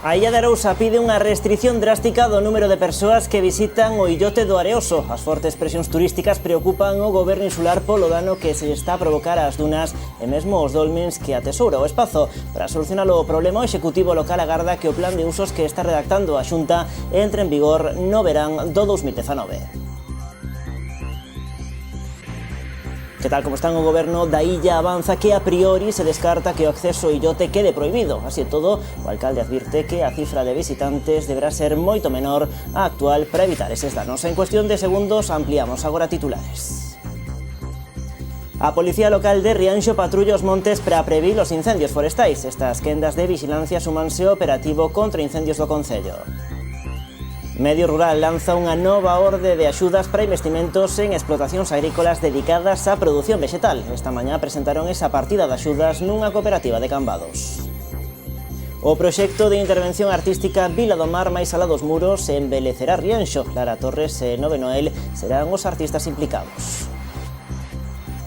A Illa de Arousa pide unha restricción drástica do número de persoas que visitan o illote do Areoso. As fortes presións turísticas preocupan o goberno insular polo dano que se está a provocar ás dunas e mesmo os dolmens que atesoura o espazo. Para solucionar o problema, o Executivo local agarda que o plan de usos que está redactando a Xunta entre en vigor no verán do 2019. Que tal como están o goberno da illa avanza que a priori se descarta que o acceso ao illote quede prohibido. Así e todo, o alcalde advirte que a cifra de visitantes deberá ser moito menor á actual para evitar eses danos. En cuestión de segundos ampliamos agora titulares. A Policía Local de Rianxo patrulla os montes para previr os incendios forestais. Estas quendas de vigilancia sumanse ao operativo contra incendios do concello. Medio Rural lanza unha nova orde de axudas para investimentos en explotacións agrícolas dedicadas á produción vegetal. Esta mañá presentaron esa partida de axudas nunha cooperativa de Cambados. O proxecto de intervención artística Vila do Mar máis alá dos muros embelecerá Rianxo. Lara Torres e Nove Noel serán os artistas implicados.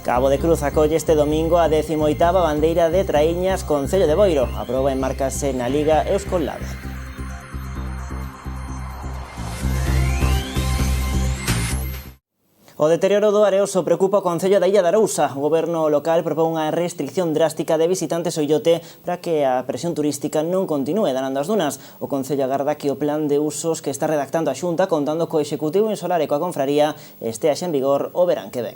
Cabo de Cruz acolle este domingo a 18ª bandeira de Traíñas Concello de Boiro. A proba enmárcase na Liga Euskolave. O deterioro do Areoso preocupa o Concello da Illa de Arousa. O goberno local propón unha restricción drástica de visitantes ao illote para que a presión turística non continúe danando as dunas. O Concello agarda que o plan de usos que está redactando a Xunta, contando co Executivo insular e coa Confraría, estea xa en vigor o verán que ven.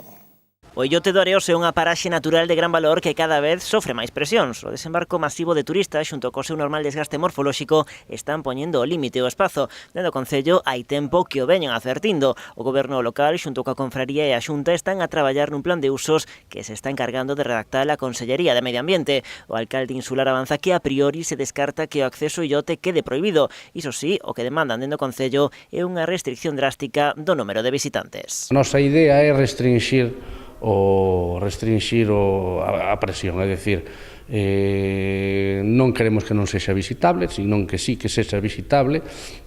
O illote do Areoso é unha paraxe natural de gran valor que cada vez sofre máis presións. O desembarco masivo de turistas xunto co seu normal desgaste morfolóxico están poñendo o límite ao espazo. Dende o Concello hai tempo que o veñen advertindo. O goberno local xunto coa Confraría e a Xunta están a traballar nun plan de usos que se está encargando de redactar a Consellería de Medio Ambiente. O alcalde insular avanza que a priori se descarta que o acceso ao illote quede prohibido. Iso sí, o que demandan dende o Concello é unha restricción drástica do número de visitantes. A nosa idea é restringir a presión, é dicir, non queremos que non sexa visitable, senón que sí que sexa visitable,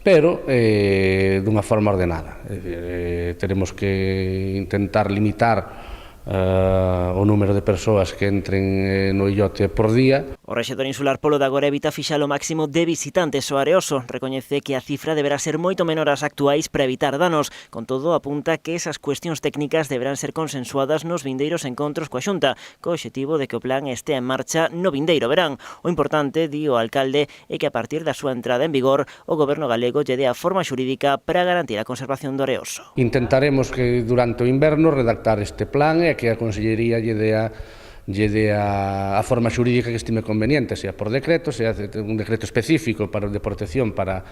pero dunha forma ordenada. Teremos que intentar limitar o número de persoas que entren no illote por día. O rexedor insular Polo de Agora evita fixar o máximo de visitantes ao Areoso. Recoñece que a cifra deberá ser moito menor ás actuais para evitar danos. Con todo, apunta que esas cuestións técnicas deberán ser consensuadas nos vindeiros encontros coa Xunta, co obxectivo de que o plan estea en marcha no vindeiro verán. O importante, di o alcalde, é que a partir da súa entrada en vigor, o goberno galego lle dé a forma xurídica para garantir a conservación do Areoso. Intentaremos que durante o inverno redactar este plan e que a Consellería lle dé a forma xurídica que estime conveniente, sea por decreto, sea un decreto específico de protección para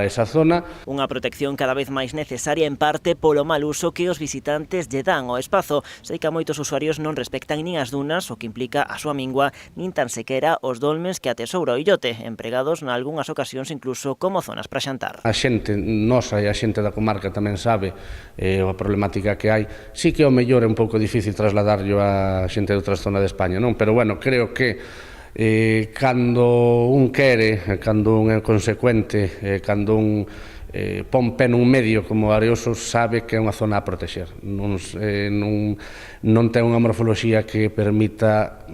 esa zona. Unha protección cada vez máis necesaria en parte polo mal uso que os visitantes lle dan ao espazo. Sei que a moitos usuarios non respectan nin as dunas, o que implica a súa mingua, nin tan sequera os dolmens que atesoura o illote, empregados nalgúnas ocasións incluso como zonas para xantar. A xente nosa e a xente da comarca tamén sabe a problemática que hai. Sí que ao mellor é un pouco difícil trasladarlo a xente de outras zonas de España, non? Pero bueno, creo que cando un quere, cando un é consecuente, cando un pon pé nun medio como Areoso, sabe que é unha zona a protexer. Non ten unha morfoloxía que permita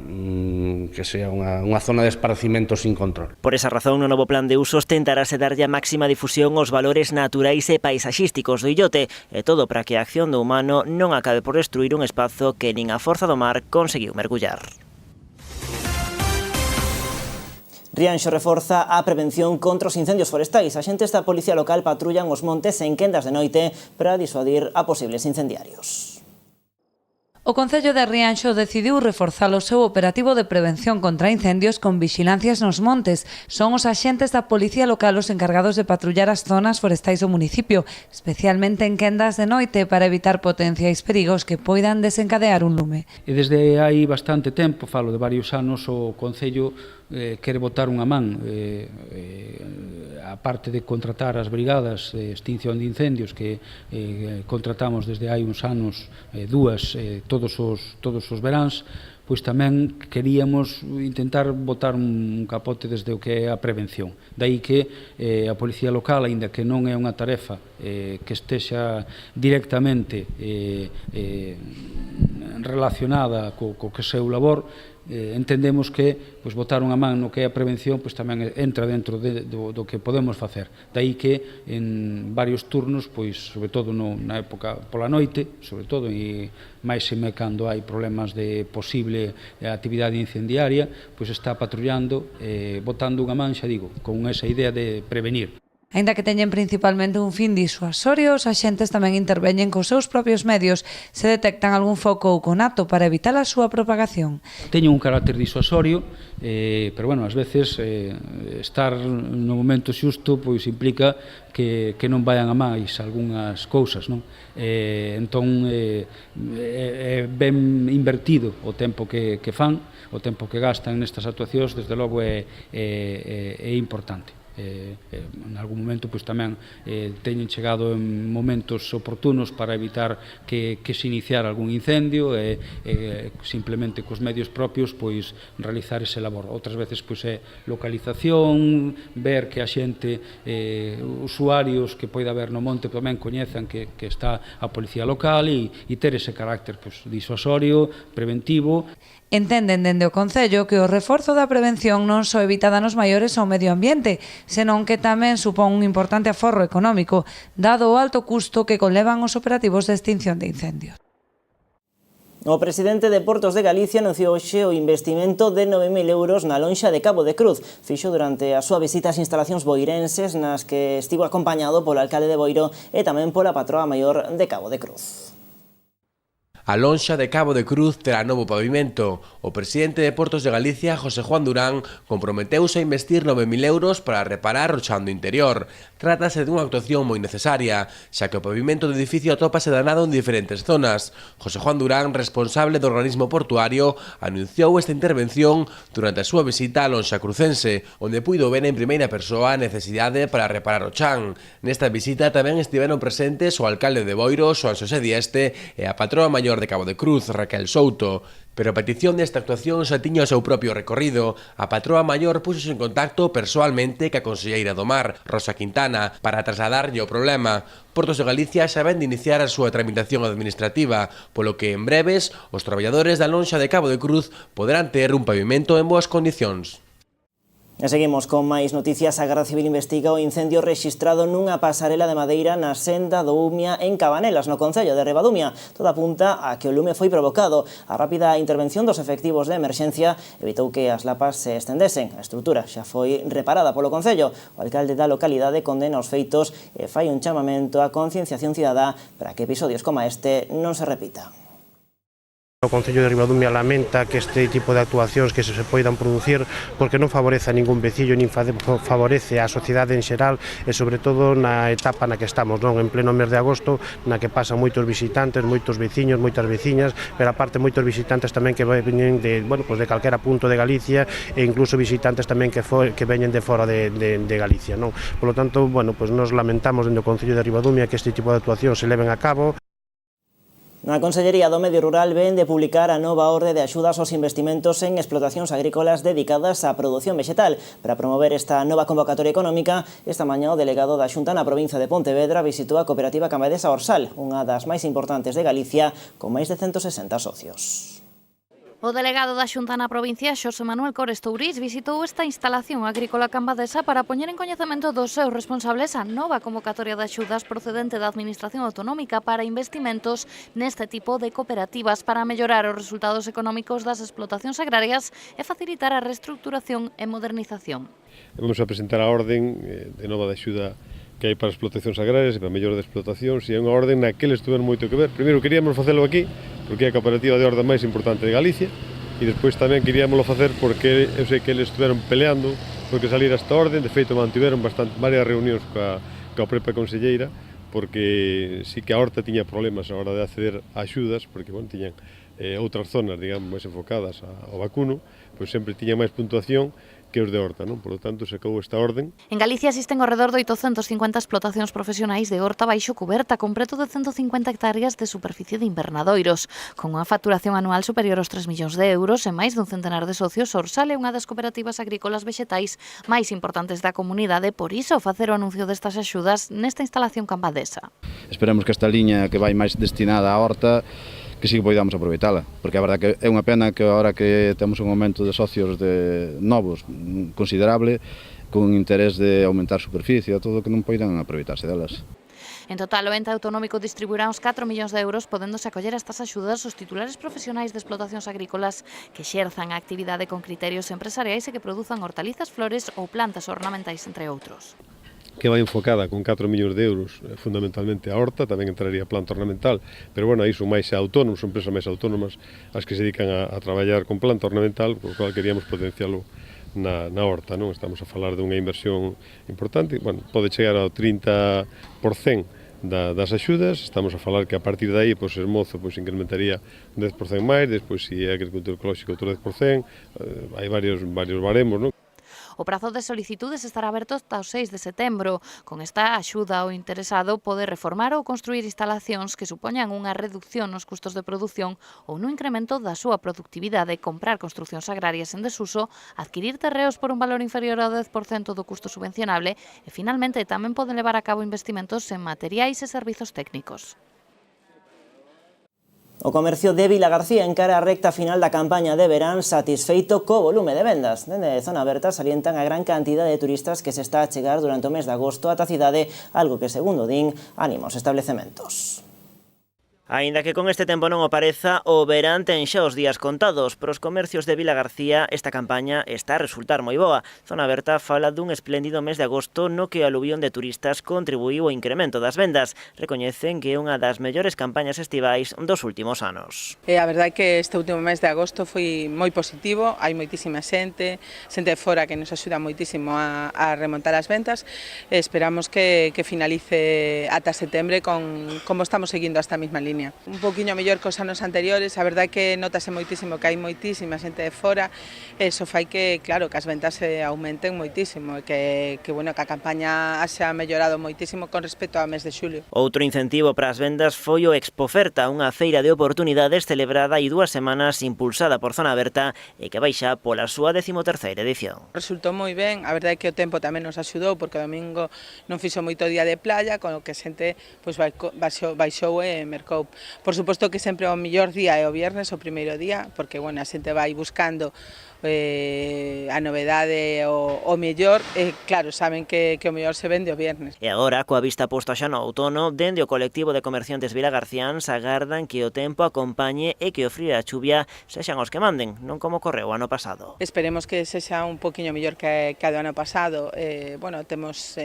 que sea unha zona de esparcimento sin control. Por esa razón, no novo plan de usos tentarase darlle a máxima difusión aos valores naturais e paisaxísticos do illote, e todo para que a acción do humano non acabe por destruir un espazo que nin a forza do mar conseguiu mergullar. Rianxo reforza a prevención contra os incendios forestais. Axentes da Policía Local patrullan os montes en quendas de noite para disuadir a posibles incendiarios. O Concello de Rianxo decidiu reforzar o seu operativo de prevención contra incendios con vixilancias nos montes. Son os axentes da Policía Local os encargados de patrullar as zonas forestais do municipio, especialmente en quendas de noite para evitar potenciais perigos que poidan desencadear un lume. E desde hai bastante tempo, falo de varios anos, o Concello quere botar unha man, a parte de contratar as brigadas de extinción de incendios que contratamos desde hai uns anos, dúas, todos os veráns, pois tamén queríamos intentar botar un capote desde o que é a prevención. Daí que a Policía Local, aínda que non é unha tarefa que estexa directamente relacionada co seu labor, entendemos que botar unha man no que é a prevención tamén entra dentro do que podemos facer. Daí que en varios turnos, sobre todo na época pola noite, sobre todo, e máis cando hai problemas de posible actividade incendiaria, está patrullando, botando unha man, xa digo, con esa idea de prevenir. Aínda que teñen principalmente un fin disuasorio, os axentes tamén interveñen cos seus propios medios se detectan algún foco ou conato para evitar a súa propagación. Teñen un carácter disuasorio, pero, ás veces estar no momento xusto implica que non vayan a máis algunhas cousas, non? Entón, é ben invertido o tempo que fan, o tempo que gastan nestas actuacións, desde logo é importante. En algún momento tamén teñen chegado en momentos oportunos para evitar que se iniciara algún incendio e simplemente cos medios propios realizar ese labor. Outras veces é localización, ver que a xente, usuarios que poida haber no monte tamén coñezan que está a policía local e ter ese carácter disuasorio, preventivo. Entenden dende o Concello que o reforzo da prevención non só evita danos maiores ao medio ambiente, senón que tamén supón un importante aforro económico, dado o alto custo que conlevan os operativos de extinción de incendios. O presidente de Portos de Galicia anunciou hoxe o investimento de 9.000 euros na lonxa de Cabo de Cruz. Fixo durante a súa visita ás instalacións boirenses nas que estivo acompañado polo alcalde de Boiro e tamén pola patroa maior de Cabo de Cruz. A lonxa de Cabo de Cruz terá novo pavimento. O presidente de Portos de Galicia, José Juan Durán, comprometeuse a investir 9.000 euros para reparar o chan do interior. Trátase dunha actuación moi necesaria, xa que o pavimento do edificio atópase danado en diferentes zonas. José Juan Durán, responsable do organismo portuario, anunciou esta intervención durante a súa visita á lonxa crucense, onde puido ver en primeira persoa a necesidade para reparar o chan. Nesta visita tamén estiveron presentes o alcalde de Boiro, Xoán Xosé Dieste, e a patroa maior de Cabo de Cruz, Raquel Souto. Pero a petición desta actuación xa tiña o seu propio recorrido. A patroa maior puxose en contacto persoalmente ca conselleira do Mar, Rosa Quintana, para trasladarlle o problema. Portos de Galicia xa ven de iniciar a súa tramitación administrativa, polo que en breves os traballadores da lonxa de Cabo de Cruz poderán ter un pavimento en boas condicións. E seguimos con máis noticias. A Garda Civil investiga o incendio rexistrado nunha pasarela de madeira na senda do Umia en Cabanelas, no concello de Ribadumia. Todo apunta a que o lume foi provocado. A rápida intervención dos efectivos de emerxencia evitou que as lapas se estendesen. A estrutura xa foi reparada polo concello. O alcalde da localidade condena os feitos e fai un chamamento á concienciación cidadá para que episodios como este non se repita. O Concello de Ribadumia lamenta que este tipo de actuacións que se poidan producir porque non favorece a ningún vecillo nin favorece a sociedade en xeral e sobre todo na etapa na que estamos, non en pleno mes de agosto, na que pasan moitos visitantes, moitos veciños, moitas veciñas, pero aparte moitos visitantes tamén que veñen de calquera punto de Galicia e incluso visitantes tamén que veñen de fora de Galicia, non? Por lo tanto, nos lamentamos dentro do Concello de Ribadumia que este tipo de actuacións se leven a cabo. Na Consellería do Medio Rural ven de publicar a nova orde de axudas aos investimentos en explotacións agrícolas dedicadas á produción vexetal. Para promover esta nova convocatoria económica, esta mañá o delegado da Xunta na provincia de Pontevedra visitou a cooperativa cambadesa Orsal, unha das máis importantes de Galicia, con máis de 160 socios. O delegado da Xunta na provincia, Xosé Manuel Cores Tourís, visitou esta instalación agrícola cambadesa para poñer en coñecemento dos seus responsables a nova convocatoria de axudas procedente da Administración Autonómica para investimentos neste tipo de cooperativas para mellorar os resultados económicos das explotacións agrarias e facilitar a reestructuración e modernización. Vamos a presentar a orden de nova de axuda que hai para explotacións agrarias e para mellora de explotacións, e é unha orden na que eles tuveron moito que ver. Primeiro queríamos facelo aquí, porque é a cooperativa de horta máis importante de Galicia, e despois tamén queríamoslo facer porque eu sei que eles estuveron peleando porque salir esta orden. De feito mantiveron varias reunións coa propia conselleira, porque sí que a horta tiña problemas a hora de acceder a axudas, porque tiñan outras zonas, digamos, máis enfocadas ao vacuno, pois sempre tiña máis puntuación que os de horta, non? Por lo tanto, se acabou esta orden. En Galicia existen ao redor de 850 explotacións profesionais de horta baixo cuberta, con preto de 150 hectáreas de superficie de invernadoiros. Con unha facturación anual superior aos 3 millóns de euros e máis dun centenar de socios, Orsal é unha das cooperativas agrícolas vexetais máis importantes da comunidade, por iso facer o anuncio destas axudas nesta instalación cambadesa. Esperemos que esta liña que vai máis destinada á horta que sí que poidamos aproveitala, porque a verdade que é unha pena que agora que temos un aumento de socios novos considerable, con interés de aumentar superficie e todo, que non poidan aproveitarse delas. En total, o ente autonómico distribuirá uns 4 millóns de euros, podéndose acoller a estas axudas os titulares profesionais de explotacións agrícolas que xerzan a actividade con criterios empresariais e que produzan hortalizas, flores ou plantas ornamentais, entre outros. Que vai enfocada con 4 millóns de euros, fundamentalmente a horta, tamén entraría a planta ornamental, pero bueno, aí son máis autónomos, son empresas máis autónomas as que se dedican a traballar con planta ornamental, por lo cual queríamos potencialo na horta, non? Estamos a falar dunha inversión importante, bueno, pode chegar ao 30% das axudas, estamos a falar que a partir de aí, pois, Esmozo incrementaría un 10% máis, despois se é agricultura ecolóxica outro 10%, hai varios baremos, non? O prazo de solicitudes estará aberto ata o 6 de setembro. Con esta axuda, o interesado pode reformar ou construir instalacións que supoñan unha reducción nos custos de produción ou no incremento da súa productividade, comprar construcións agrarias en desuso, adquirir terreos por un valor inferior ao 10% do custo subvencionable e, finalmente, tamén poden levar a cabo investimentos en materiais e servizos técnicos. O comercio de Vilagarcía encara a recta final da campaña de verán satisfeito co volume de vendas. Dende Zona Aberta salientan a gran cantidad de turistas que se está a chegar durante o mes de agosto ata a cidade, algo que, segundo din, anima os establecementos. Aínda que con este tempo non o pareza, o verán ten xa os días contados. Para os comercios de Vilagarcía, esta campaña está a resultar moi boa. Zona Aberta fala dun espléndido mes de agosto no que o aluvión de turistas contribuiu ao incremento das vendas. Recoñecen que é unha das mellores campañas estivais dos últimos anos. A verdade é que este último mes de agosto foi moi positivo, hai moitísima xente de fora que nos axuda moitísimo a remontar as ventas. Esperamos que finalice ata setembro como estamos seguindo esta mesma línea. Un poquinho mellor que os anos anteriores, a verdade é que notase moitísimo que hai moitísima xente de fora, eso fai que, claro, que as ventas se aumenten moitísimo, que bueno, que a campaña se ha mellorado moitísimo con respecto ao mes de xulio. Outro incentivo para as vendas foi o Expoferta, unha feira de oportunidades celebrada hai 2 semanas impulsada por Zona Aberta e que vai xa pola súa 13ª edición. Resultou moi ben, a verdade é que o tempo tamén nos axudou, porque o domingo non fixo moito día de playa, con o que a xente baixou e mercou. Por suposto que sempre o mellor día é o viernes, o primeiro día, porque bueno, a xente vai buscando a novedade o mellor, claro, saben que o mellor se vende o viernes. E agora, coa vista posta xa no outono, dende o colectivo de comerciantes vilagarciáns agardan que o tempo acompañe e que o frío e a chuvia sexan os que manden, non como correu o ano pasado. Esperemos que sexa un poquinho mellor que a do ano pasado. Bueno, temos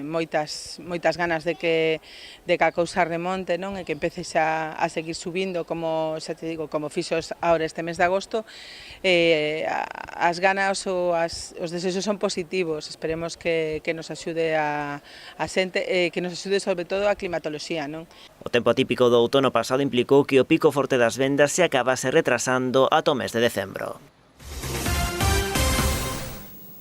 moitas ganas de que a cousa remonte, non? E que empece xa a seguir subindo, como xa te digo, como fixos agora este mes de agosto. As ganas ou os desexos son positivos, esperemos que nos axude a xente, que nos axude sobre todo a climatoloxía, non? O tempo atípico do outono pasado implicou que o pico forte das vendas se acabase retrasando ata o mes de decembro.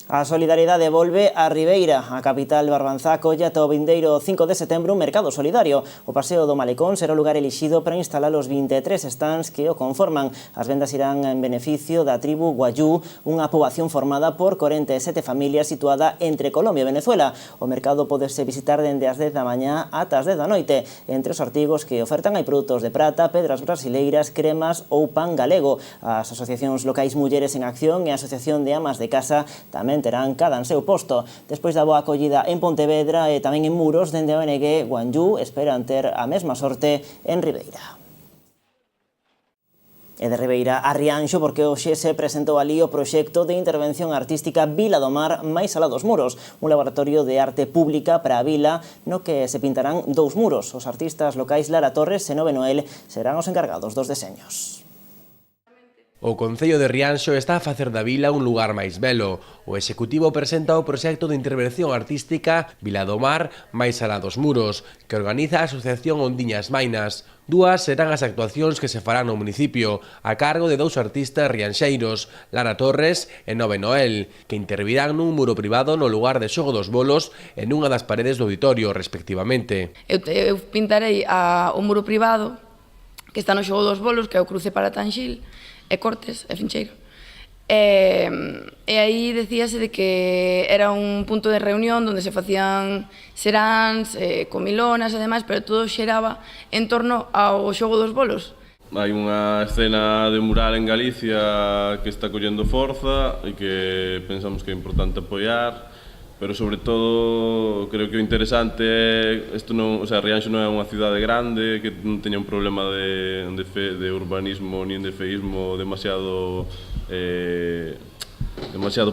A solidariedade volve a Ribeira. A capital barbanzá acolle ata o vindeiro 5 de setembro un mercado solidario. O Paseo do Malecón será o lugar elixido para instalar os 23 stands que o conforman. As vendas irán en beneficio da tribu Guayú, unha poboación formada por 47 familias situada entre Colombia e Venezuela. O mercado podese visitar dende as 10 da mañá ata as 10 da noite. Entre os artigos que ofertan hai produtos de prata, pedras brasileiras, cremas ou pan galego. As asociacións locais Mulleres en Acción e a Asociación de Amas de Casa tamén terán cada en seu posto. Despois da boa acollida en Pontevedra e tamén en Muros, dende a ONG Guanyú esperan ter a mesma sorte en Ribeira. E de Ribeira a Rianxo, porque hoxe se presentou ali o proxecto de intervención artística Vila do Mar máis alá dos muros, un laboratorio de arte pública para a vila no que se pintarán 2 muros. Os artistas locais Lara Torres e Nove Noel serán os encargados dos deseños. O Concello de Rianxo está a facer da vila un lugar máis belo. O Executivo presenta o proxecto de intervención artística Vila do Mar máis alá dos muros, que organiza a Asociación Ondiñas Mainas. 2 serán as actuacións que se farán no municipio, a cargo de 2 artistas rianxeiros, Lara Torres e Nove Noel, que intervirán nun muro privado no lugar de xogo dos bolos e nunha das paredes do auditorio, respectivamente. Eu pintarei o muro privado, que está no xogo dos bolos, que é o cruce para Tanxil, e Cortes, e Fincheiro. E aí decíase de que era un punto de reunión onde se facían seráns, comilonas e demais, pero todo xeraba en torno ao xogo dos bolos. Hai unha escena de mural en Galicia que está collendo forza e que pensamos que é importante apoiar, pero sobre todo creo que o interesante é isto non, o sea, Rianxo non é unha cidade grande que non teña un problema de urbanismo nin de feísmo demasiado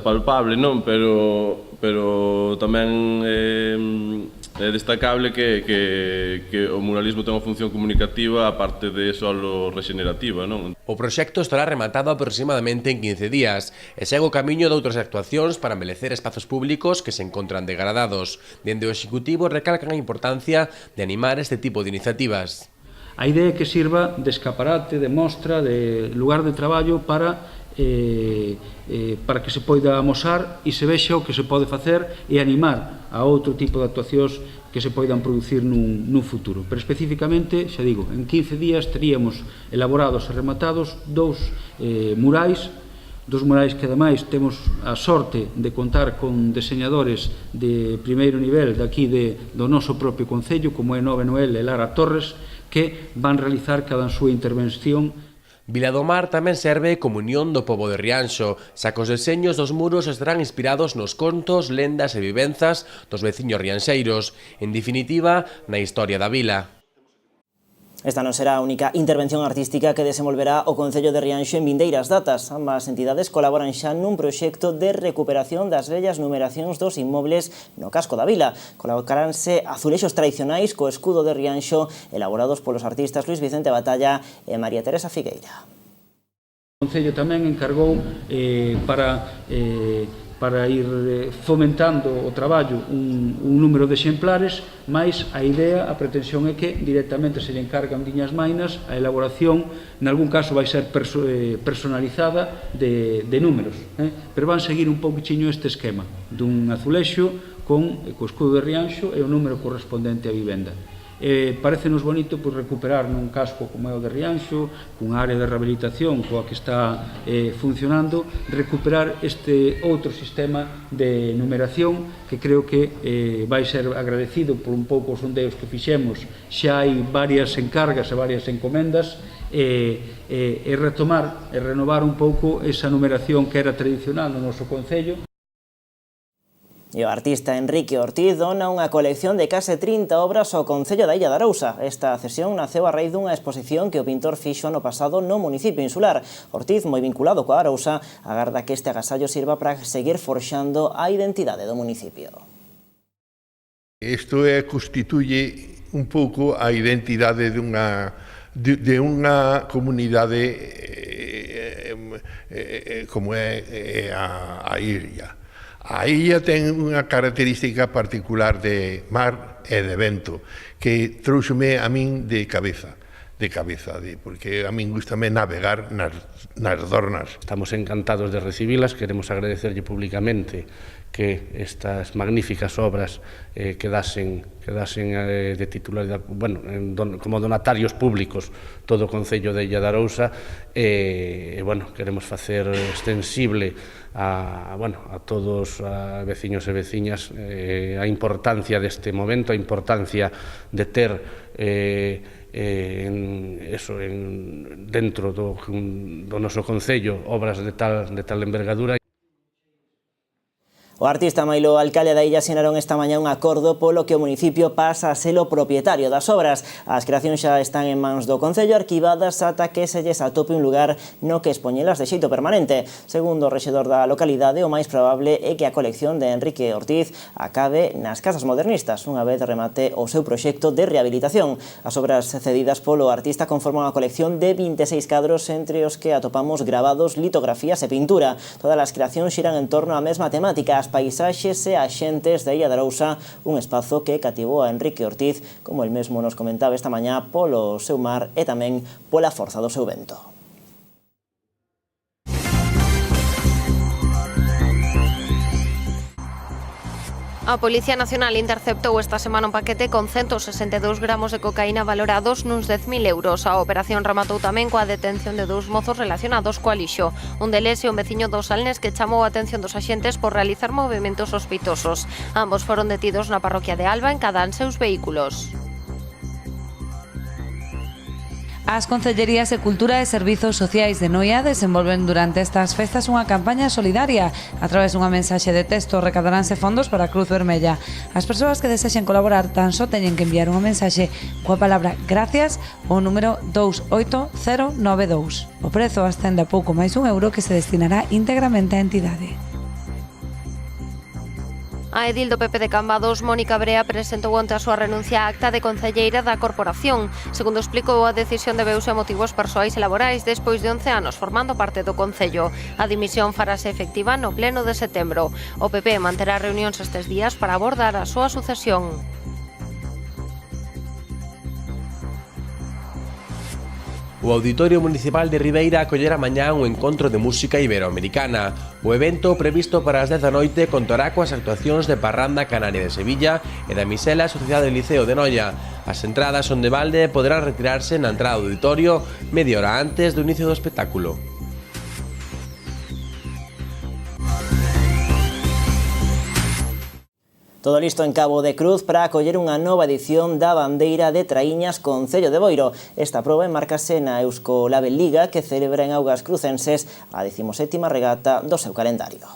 palpable, non? Pero tamén é destacable que o muralismo ten unha función comunicativa aparte de solo regenerativa, non? O proxecto estará rematado aproximadamente en 15 días e segue o camiño de outras actuacións para embelecer espazos públicos que se encontran degradados. Dende o Executivo recalcan a importancia de animar este tipo de iniciativas. A idea é que sirva de escaparate, de mostra, de lugar de traballo para que se poida amosar e se vexa o que se pode facer e animar a outro tipo de actuacións que se poidan producir nun futuro. Pero especificamente, xa digo, en 15 días teríamos elaborados e rematados dous murais que ademais temos a sorte de contar con deseñadores de primeiro nivel daqui do noso propio Concello, como é Nove Noel e Lara Torres, que van realizar cada súa intervención. Viladomar tamén serve como unión do pobo de Rianxo, xa que os deseños dos muros estarán inspirados nos contos, lendas e vivenzas dos veciños rianxeiros, en definitiva, na historia da vila. Esta non será a única intervención artística que desenvolverá o Concello de Rianxo en vindeiras datas. Ambas entidades colaboran xa nun proxecto de recuperación das vellas numeracións dos inmobles no casco da vila. Colocaránse azulexos tradicionais co escudo de Rianxo elaborados polos artistas Luis Vicente Batalla e María Teresa Figueira. O Concello tamén encargou para ir fomentando o traballo un número de exemplares, mas a idea, a pretensión é que directamente se lle encargan Viñas Mainas a elaboración, en algún caso vai ser personalizada de números, pero van seguir un pouquiño este esquema dun azulexo co escudo de Rianxo e o número correspondente á vivenda. Parecenos bonito recuperar nun casco como é o de Rianxo, cunha área de rehabilitación coa que está funcionando, recuperar este outro sistema de numeración que creo que vai ser agradecido por un pouco os sondeos que fixemos. Xa hai varias encargas e varias encomendas e retomar e renovar un pouco esa numeración que era tradicional no noso Concello. E o artista Enrique Ortiz dona unha colección de case 30 obras ao Concello da Illa de Arousa. Esta cesión naceu a raíz dunha exposición que o pintor fixo ano pasado no municipio insular. Ortiz, moi vinculado coa Arousa, agarda que este agasallo sirva para seguir forxando a identidade do municipio. Isto constituye un pouco a identidade de unha comunidade como é a Illa. A illa ten unha característica particular de mar e de vento que trouxome a min de cabeza, porque a min gustame navegar nas dornas. Estamos encantados de recibilas, queremos agradecerlle públicamente que estas magníficas obras quedasen de titularidade, como donatarios públicos todo o Concello de Illa de Arousa, e queremos facer extensible a todos os veciños e veciñas a importancia deste momento, a importancia de ter dentro do noso Concello obras de tal envergadura. O artista Mailo alcalde da illa asinaron esta mañá un acordo polo que o municipio pasa a ser o propietario das obras. As creacións xa están en mans do Concello, arquivadas ata que se lles atope un lugar no que expoñelas de xeito permanente. Segundo o rexedor da localidade, o máis probable é que a colección de Enrique Ortiz acabe nas casas modernistas, unha vez remate o seu proxecto de rehabilitación. As obras cedidas polo artista conforman unha colección de 26 cadros, entre os que atopamos grabados, litografías e pintura. Todas as creacións xiran en torno á mesma temática, as paisaxes e as xentes da Illa de Arousa, un espazo que cativou a Enrique Ortiz, como el mesmo nos comentaba esta mañá, polo seu mar e tamén pola forza do seu vento. A Policía Nacional interceptou esta semana un paquete con 162 gramos de cocaína valorados nuns 10.000 euros. A operación rematou tamén coa detención de dous mozos relacionados coa lixo. Un deles é un veciño dos Salnes que chamou a atención dos axentes por realizar movementos sospeitosos. Ambos foron detidos na parroquia de Alba en cada seus vehículos. As Concellerías de Cultura e Servizos Sociais de Noia desenvolven durante estas festas unha campaña solidaria. A través dunha mensaxe de texto recadaránse fondos para a Cruz Vermella. As persoas que desexen colaborar tan só teñen que enviar unha mensaxe coa palabra gracias ao número 28092. O prezo ascende a pouco máis €1 que se destinará íntegramente á entidade. A edil do PP de Cambados, Mónica Brea, presentou onte a súa renuncia á acta de concelleira da corporación. Segundo explicou, a decisión debeuse a motivos persoais e laborais despois de 11 anos formando parte do Concello. A dimisión farase efectiva no pleno de setembro. O PP manterá reunións estes días para abordar a súa sucesión. O Auditorio Municipal de Ribeira acollera mañá un encontro de música iberoamericana. O evento, previsto para as 10 da noite, contará coas actuacións de Parranda Canaria de Sevilla e da Misela Sociedade del Liceo de Noia. As entradas son de balde e poderán retirarse na entrada do auditorio media hora antes do inicio do espectáculo. Todo listo en Cabo de Cruz para acoller unha nova edición da Bandeira de Traíñas Concello de Boiro. Esta proba enmarcase na Euskolabel Liga, que celebra en augas crucenses a 17ª regata do seu calendario.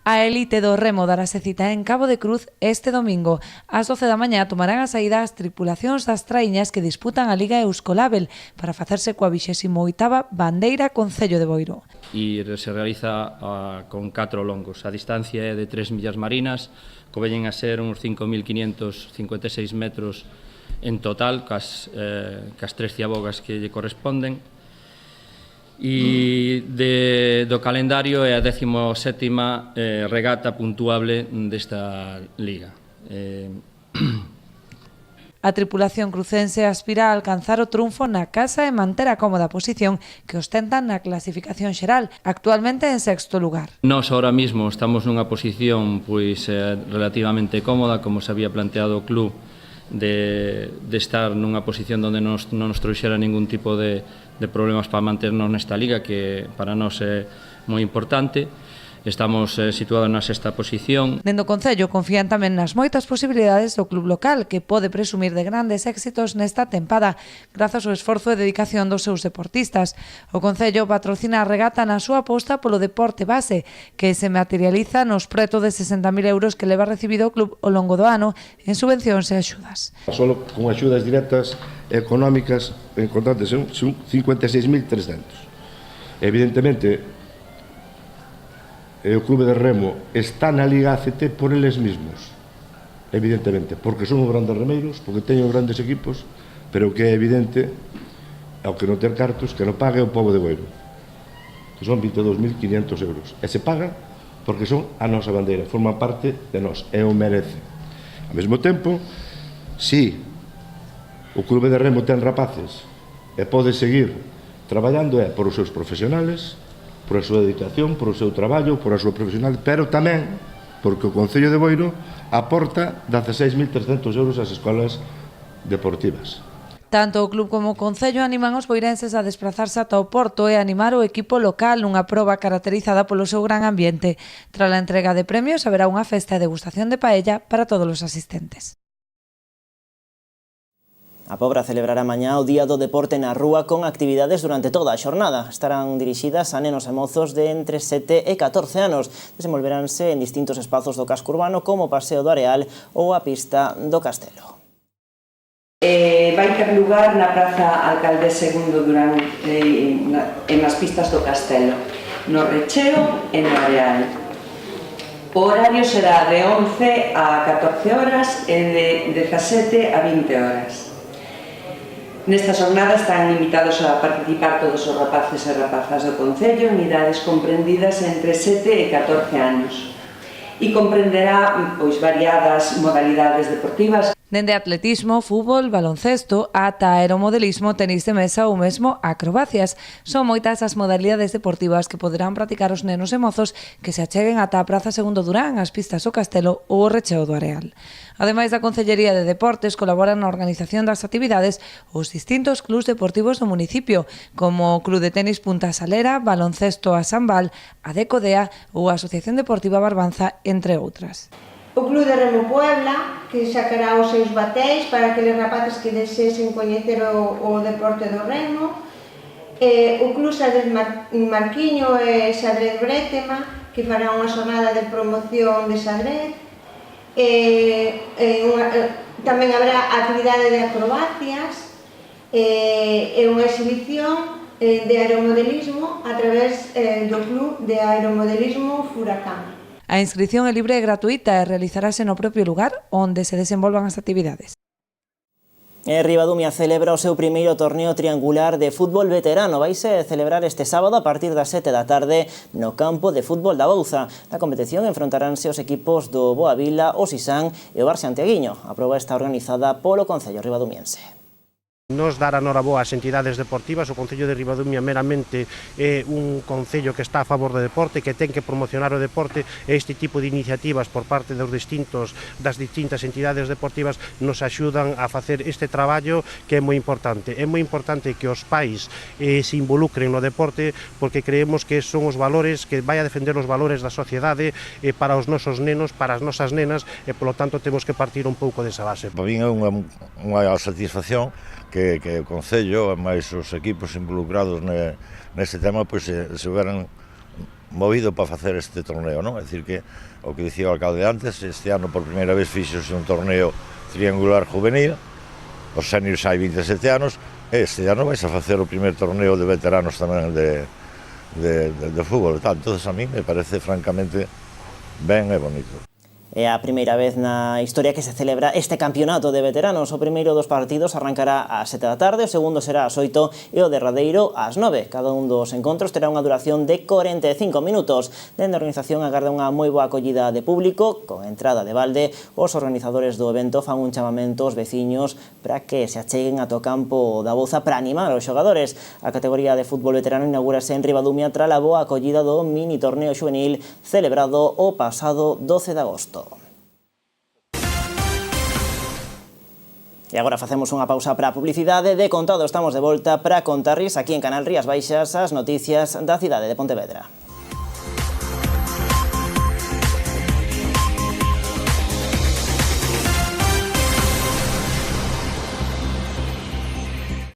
A elite do remo darase cita en Cabo de Cruz este domingo. Ás 12 da mañá tomarán a saída as tripulacións das traíñas que disputan a Liga Euskolabel para facerse coa 28ª Bandeira Concello de Boiro. E se realiza con 4 longos. A distancia é de 3 millas marinas, que veñen a ser uns 5.556 metros en total, cas 3 ciabogas que lle corresponden. E do calendario é a 17ª regata puntuable desta liga. A tripulación crucense aspira a alcanzar o triunfo na casa e manter a cómoda posición que ostentan na clasificación xeral, actualmente en 6º lugar. Nós ahora mismo estamos nunha posición relativamente cómoda, como se había planteado o club, de estar nunha posición onde non nos trouxera ningún tipo de problemas para manternos nesta liga, que para nós é moi importante. Estamos situados na 6ª posición. Dende o Concello confían tamén nas moitas posibilidades do club local, que pode presumir de grandes éxitos nesta tempada, grazas ao esforzo e dedicación dos seus deportistas. O Concello patrocina a regata na súa aposta polo deporte base, que se materializa nos preto de 60.000 € que leva recibido o club ao longo do ano en subvencións e axudas. Solo con axudas directas económicas en contantes son 56.300. Evidentemente, o clube de remo está na Liga ACT por eles mesmos, evidentemente, porque son os grandes remeiros, porque teñen grandes equipos, pero que é evidente, ao que non ter cartos, que non pague o pobo de Boiro, que son 22.500 €. E se paga porque son a nosa bandeira, forman parte de nós, e o merece. Ao mesmo tempo, si o clube de remo ten rapaces e pode seguir traballando, é por os seus profesionales, por a súa dedicación, por o seu traballo, por a súa profesional, pero tamén porque o Concello de Boiro aporta 16.300 € ás escolas deportivas. Tanto o club como o Concello animan os boirenses a desplazarse ata o Porto e animar o equipo local nunha proba caracterizada polo seu gran ambiente. Tras a entrega de premios, haberá unha festa de degustación de paella para todos os asistentes. A Pobra celebrará mañá o Día do Deporte na Rúa con actividades durante toda a xornada. Estarán dirixidas a nenos e mozos de entre 7 e 14 anos. Desenvolveránse en distintos espazos do casco urbano como o Paseo do Areal ou a Pista do Castelo. Vai ter lugar na Praza Alcalde II Durán en as pistas do Castelo, no Recheo e no Areal. O horario será de 11 a 14 horas e de 17 a 20 horas. Nesta xornada están invitados a participar todos os rapaces e rapazas do Concello en idades comprendidas entre 7 e 14 anos e comprenderá variadas modalidades deportivas. Dende atletismo, fútbol, baloncesto, ata aeromodelismo, tenis de mesa ou mesmo acrobacias. Son moitas as modalidades deportivas que poderán practicar os nenos e mozos que se acheguen ata a Praza Segundo Durán, as pistas do Castelo ou o Recheo do Areal. Ademais da Concellería de Deportes, colaboran na organización das actividades os distintos clubs deportivos do municipio, como o Club de Tenis Punta Salera, Baloncesto a Sambal, a Decodea ou a Asociación Deportiva Barbanza, entre outras. o Club de Remo Puebla, que sacará os seus batéis para aqueles rapaces que desesen coñecer o deporte do remo, o Club Xadrez Marquiño e Xadrez Brétema, que fará unha xornada de promoción de xadrez, tamén haberá actividade de acrobacias e unha exhibición de aeromodelismo a través do Club de Aeromodelismo Furacán. A inscripción é libre e gratuita e realizarase no propio lugar onde se desenvolvan as actividades. Ribadumia celebra o seu primeiro torneo triangular de fútbol veterano. Vaise celebrar este sábado a partir das 7 da tarde no campo de fútbol da Bouza. Na competición enfrontaránse os equipos do Boavila, o Sisán e o Bar Santiaguiño. A proba está organizada polo Concello ribadumiense. Nos dar a noraboa ás entidades deportivas. O Concello de Ribadumia meramente é un concello que está a favor do deporte, que ten que promocionar o deporte, e este tipo de iniciativas por parte das distintas entidades deportivas nos axudan a facer este traballo que é moi importante. É moi importante que os pais se involucren no deporte, porque creemos que son os valores, que vai a defender os valores da sociedade para os nosos nenos, para as nosas nenas, e polo tanto temos que partir un pouco desa base. Para min é unha satisfacción que o Concello e máis os equipos involucrados neste tema pois se hubieran movido para facer este torneo, non? É dicir que, o que dicía o alcalde antes, este ano por primeira vez fixose un torneo triangular juvenil, os seniors hai 27 anos, e este ano vais a facer o primeiro torneo de veteranos tamén de fútbol e tal. Entón, a mí me parece francamente ben e bonito. É a primeira vez na historia que se celebra este campeonato de veteranos. O primeiro dos partidos arrancará ás 7 da tarde, o segundo será ás 8 e o derradeiro ás 9. Cada un dos encontros terá unha duración de 45 minutos. Dende a organización agarda unha moi boa acollida de público, con entrada de balde. Os organizadores do evento fan un chamamento aos veciños para que se acheguen ata o campo da Bouza para animar os xogadores. A categoría de fútbol veterano inaugúrase en Ribadumia tras a boa acollida do mini torneo xuvenil celebrado o pasado 12 de agosto. E agora facemos unha pausa para a publicidade. De contado estamos de volta para contarlles aquí en Canal Rías Baixas as noticias da cidade de Pontevedra.